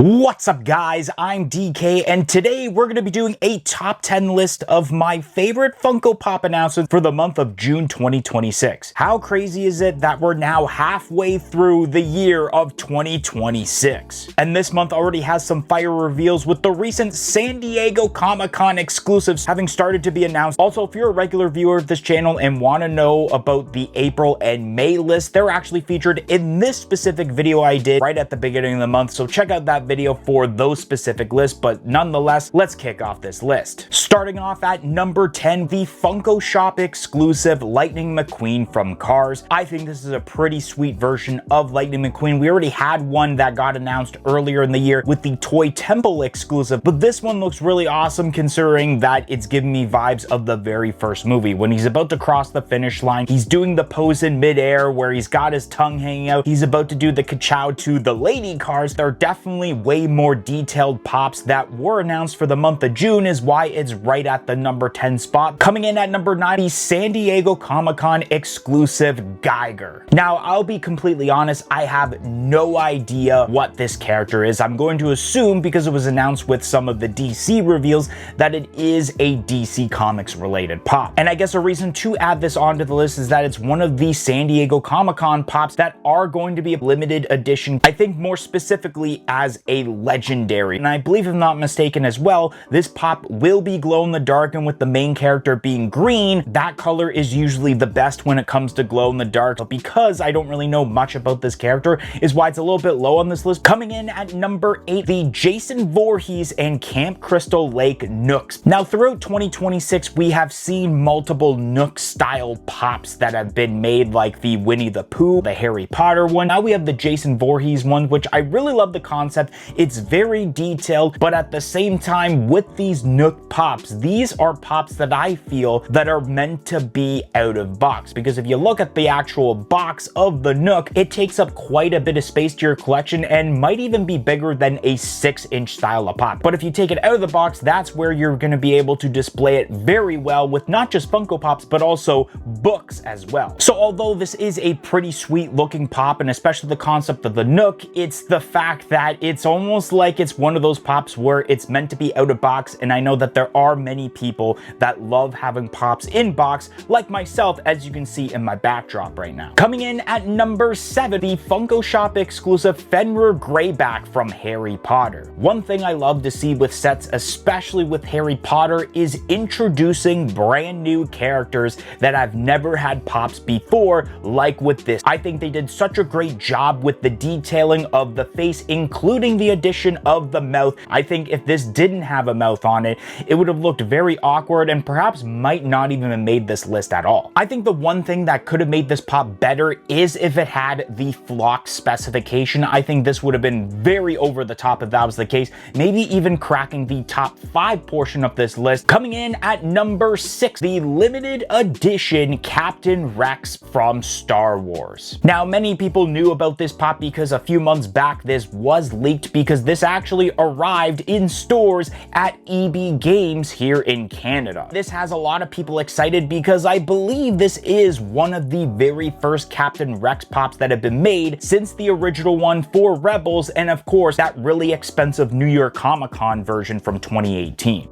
What's up guys, I'm DK and today we're going to be doing a top 10 list of my favorite Funko Pop announcements for the month of June 2026. How crazy is it that we're now halfway through the year of 2026? And this month already has some fire reveals with the recent San Diego Comic-Con exclusives having started to be announced. Also, if you're a regular viewer of this channel and want to know about the April and May list, they're actually featured in this specific video I did right at the beginning of the month, so check out that video for those specific lists. But nonetheless, let's kick off this list. Starting off at number 10, the Funko Shop exclusive Lightning McQueen from Cars. I think this is a pretty sweet version of Lightning McQueen. We already had one that got announced earlier in the year with the Toy Temple exclusive, but this one looks really awesome considering that it's giving me vibes of the very first movie. When he's about to cross the finish line, he's doing the pose in midair where he's got his tongue hanging out. He's about to do the ka-chow to the lady cars. They're definitely way more detailed pops that were announced for the month of June, is why it's right at the number 10 spot. Coming in at number 9, the San Diego Comic-Con exclusive Geiger. Now, I'll be completely honest, I have no idea what this character is. I'm going to assume, because it was announced with some of the DC reveals, that it is a DC Comics related pop. And I guess a reason to add this onto the list is that it's one of the San Diego Comic-Con pops that are going to be a limited edition, I think more specifically as a legendary. And I believe, if I'm not mistaken as well, this pop will be glow in the dark, and with the main character being green, that color is usually the best when it comes to glow in the dark. But because I don't really know much about this character is why it's a little bit low on this list. Coming in at number 8, the Jason Voorhees and Camp Crystal Lake Nooks. Now, throughout 2026, we have seen multiple Nook style pops that have been made, like the Winnie the Pooh, the Harry Potter one. Now we have the Jason Voorhees one, which I really love the concept. It's very detailed, but at the same time, with these Nook pops, these are pops that I feel that are meant to be out of box, because if you look at the actual box of the Nook, it takes up quite a bit of space to your collection and might even be bigger than a 6-inch style of pop. But if you take it out of the box, that's where you're going to be able to display it very well with not just Funko Pops, but also books as well. So although this is a pretty sweet looking pop, and especially the concept of the Nook, it's the fact that it's almost like it's one of those pops where it's meant to be out of box, and I know that there are many people that love having pops in box, like myself, as you can see in my backdrop right now. Coming in at number 7, the Funko Shop exclusive Fenrir Greyback from Harry Potter. One thing I love to see with sets, especially with Harry Potter, is introducing brand new characters that I've never had pops before, like with this. I think they did such a great job with the detailing of the face, including the addition of the mouth. I think if this didn't have a mouth on it, it would have looked very awkward and perhaps might not even have made this list at all. I think the one thing that could have made this pop better is if it had the flock specification. I think this would have been very over the top if that was the case, maybe even cracking the top 5 portion of this list. Coming in at number 6, the limited edition Captain Rex from Star Wars. Now, many people knew about this pop because a few months back this was leaked, because this actually arrived in stores at EB Games here in Canada. This has a lot of people excited because I believe this is one of the very first Captain Rex pops that have been made since the original one for Rebels, and of course that really expensive New York Comic-Con version from 2018.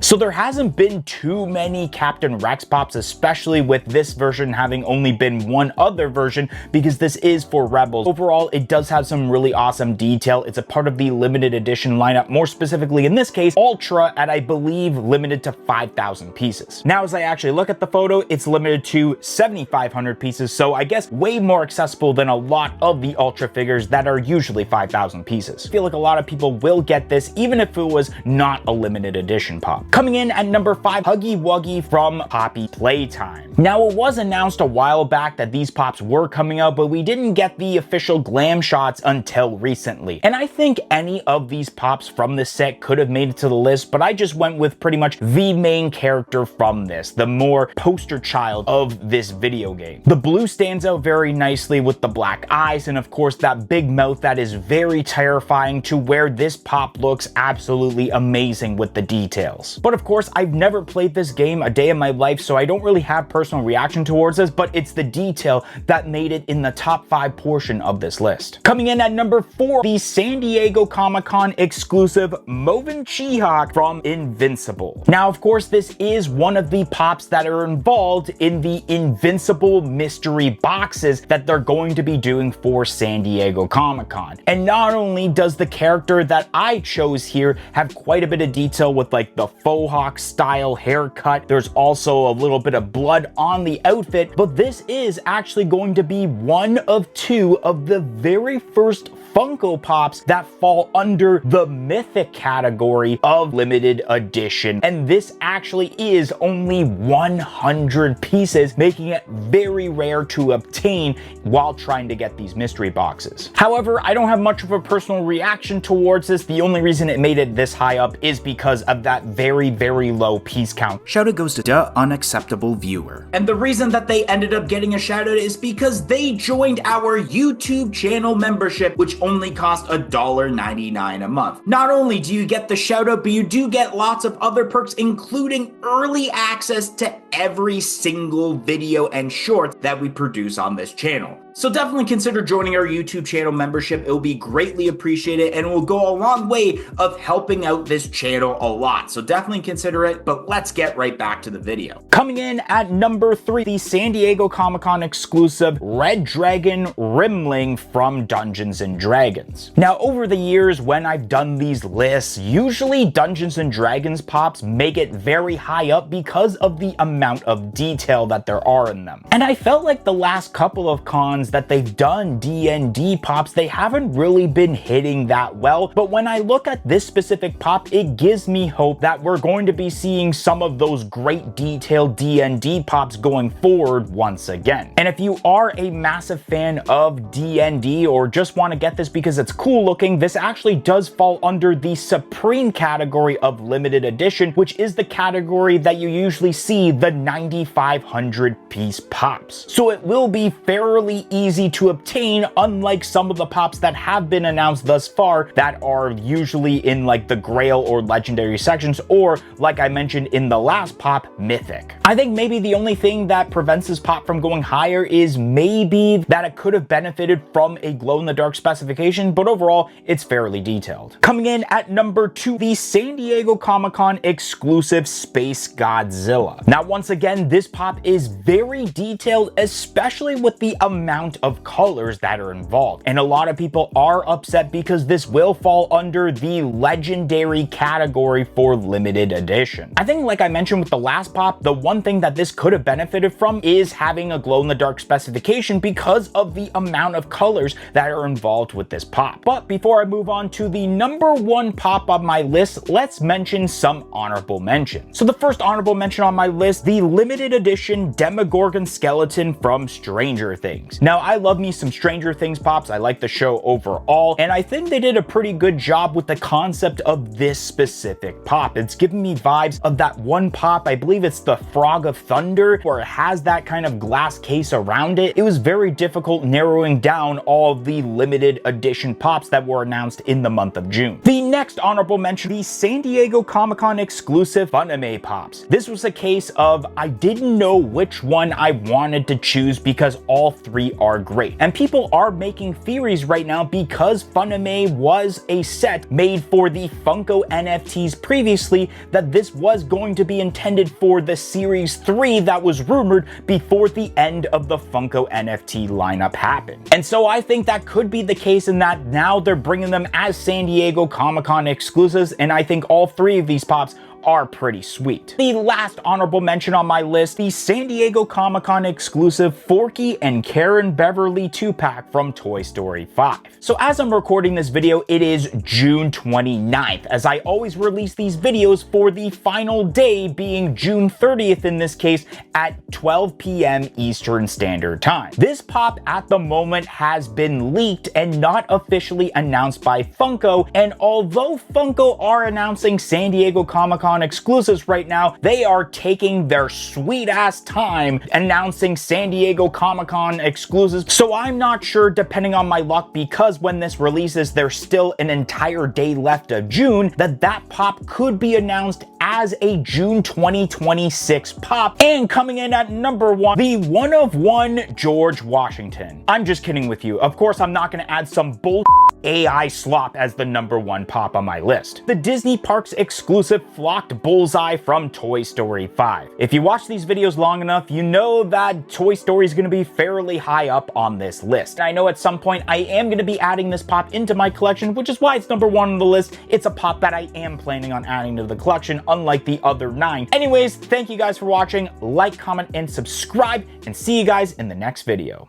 So there hasn't been too many Captain Rex pops, especially with this version having only been one other version, because this is for Rebels. Overall, it does have some really awesome detail. It's a part of the limited edition lineup, more specifically in this case, Ultra, at I believe limited to 5,000 pieces. Now, as I actually look at the photo, it's limited to 7,500 pieces, so I guess way more accessible than a lot of the Ultra figures that are usually 5,000 pieces. I feel like a lot of people will get this, even if it was not a limited edition pop. Coming in at number 5, Huggy Wuggy from Poppy Playtime. Now, it was announced a while back that these pops were coming out, but we didn't get the official glam shots until recently. And I think any of these pops from this set could have made it to the list, but I just went with pretty much the main character from this, the more poster child of this video game. The blue stands out very nicely with the black eyes, and of course that big mouth that is very terrifying, to where this pop looks absolutely amazing with the details. But of course, I've never played this game a day in my life, so I don't really have personal reaction towards this, but it's the detail that made it in the top 5 portion of this list. Coming in at number 4, the San Diego Comic-Con exclusive Movin' She-Hulk from Invincible. Now, of course, this is one of the pops that are involved in the Invincible mystery boxes that they're going to be doing for San Diego Comic-Con. And not only does the character that I chose here have quite a bit of detail with like the faux hawk style haircut, there's also a little bit of blood on the outfit, but this is actually going to be one of 2 of the very first Funko Pops that fall under the Mythic category of limited edition. And this actually is only 100 pieces, making it very rare to obtain while trying to get these mystery boxes. However, I don't have much of a personal reaction towards this. The only reason it made it this high up is because of that very, very low piece count. Shout out goes to the unacceptable viewer. And the reason that they ended up getting a shout out is because they joined our YouTube channel membership, which only cost $1.99 a month. Not only do you get the shout out, but you do get lots of other perks, including early access to every single video and short that we produce on this channel. So definitely consider joining our YouTube channel membership. It will be greatly appreciated and it will go a long way of helping out this channel a lot. So definitely consider it, but let's get right back to the video. Coming in at number 3, the San Diego Comic-Con exclusive Red Dragon Rimling from Dungeons & Dragons. Now, over the years when I've done these lists, usually Dungeons & Dragons pops make it very high up because of the amount of detail that there are in them. And I felt like the last couple of cons that they've done D&D pops, they haven't really been hitting that well. But when I look at this specific pop, it gives me hope that we're going to be seeing some of those great detailed D&D pops going forward once again. And if you are a massive fan of D&D or just want to get this because it's cool looking, this actually does fall under the Supreme category of limited edition, which is the category that you usually see the 9,500 piece pops. So it will be fairly easy to obtain, unlike some of the pops that have been announced thus far that are usually in like the Grail or Legendary sections, or like I mentioned in the last pop, Mythic. I think maybe the only thing that prevents this pop from going higher is maybe that it could have benefited from a glow-in-the-dark specification, but overall, it's fairly detailed. Coming in at number 2, the San Diego Comic-Con exclusive Space Godzilla. Now, once again, this pop is very detailed, especially with the amount of colors that are involved. And a lot of people are upset because this will fall under the legendary category for limited edition. I think, like I mentioned with the last pop, the one thing that this could have benefited from is having a glow-in-the-dark specification because of the amount of colors that are involved with this pop. But before I move on to the number 1 pop on my list, let's mention some honorable mentions. So the first honorable mention on my list, the limited edition Demogorgon skeleton from Stranger Things. Now, I love me some Stranger Things pops. I like the show overall, and I think they did a pretty good job with the concept of this specific pop. It's giving me vibes of that one pop, I believe it's the Frog of Thunder, where it has that kind of glass case around it. It was very difficult narrowing down all of the limited edition pops that were announced in the month of June. The next honorable mention, the San Diego Comic-Con exclusive Funko pops. This was a case of I didn't know which one I wanted to choose because all 3 are great. And people are making theories right now because Funko was a set made for the Funko NFTs previously, that this was going to be intended for the Series 3 that was rumored before the end of the Funko NFT lineup happened. And so I think that could be the case in that now they're bringing them as San Diego Comic-Con exclusives, and I think all 3 of these pops are pretty sweet. The last honorable mention on my list, the San Diego Comic-Con exclusive Forky and Karen Beverly 2-pack from Toy Story 5. So as I'm recording this video, it is June 29th, as I always release these videos for the final day being June 30th in this case at 12 p.m. Eastern Standard Time. This pop at the moment has been leaked and not officially announced by Funko, and although Funko are announcing San Diego Comic-Con exclusives right now, they are taking their sweet ass time announcing San Diego Comic-Con exclusives. So I'm not sure, depending on my luck, because when this releases there's still an entire day left of June, that pop could be announced as a June 2026 pop. And coming in at number 1, the 1-of-1 George Washington. I'm just kidding with you. Of course, I'm not going to add some bull AI slop as the number 1 pop on my list. The Disney Parks exclusive flocked bullseye from Toy Story 5. If you watch these videos long enough, you know that Toy Story is going to be fairly high up on this list. I know at some point I am going to be adding this pop into my collection, which is why it's number 1 on the list. It's a pop that I am planning on adding to the collection, unlike the other 9. Anyways, thank you guys for watching. Like, comment, and subscribe, and see you guys in the next video.